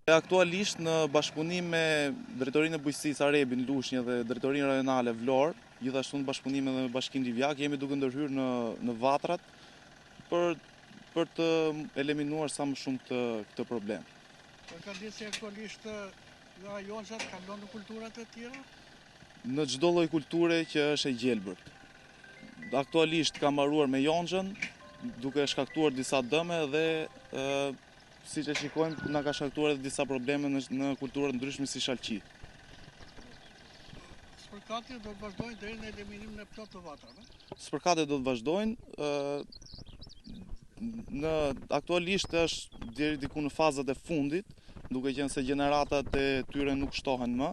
Aktualisht në bashkëpunim me Drejtorinë e Bujqësisë Arebin Lushnjë dhe Drejtorinë Rajonale Vlorë, gjithashtu në bashkëpunim me Bashkinë Livjak, jemi duke ndërhyrë në Vatrat për të eliminuar sa më shumë këtë problem. Ka ditë se aktualisht nga jonxhat kalon në kulturat e tjera? Në çdo lloj kulture që është e gjelbërt. Aktualisht ka mbaruar me jonxhën, duke shkaktuar disa dëme dhe siç e shikojmë, na ka shkaktuar edhe disa probleme në kultura të ndryshme si shalqi. Spërkatjet do të vazhdojnë deri në eliminimin e plot të Vatrave. Spërkatjet do të vazhdojnë. Aktualisht është deri diku në fazat e fundit, duke qenë se gjeneratat e tyre nuk shtohen më,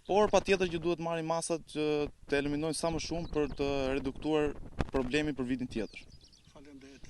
por patjetër që duhet marrin masat që të eliminojnë sa më shumë për të reduktuar problemin për vitin tjetër. Faleminderit.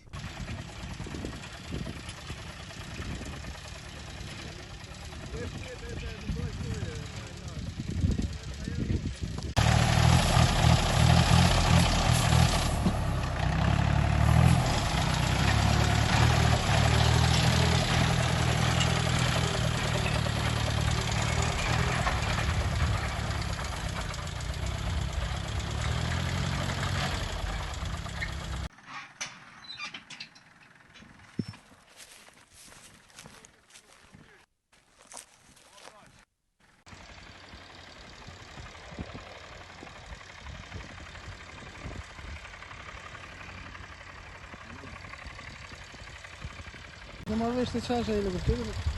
Në marrëvesh të qasha helikopterit?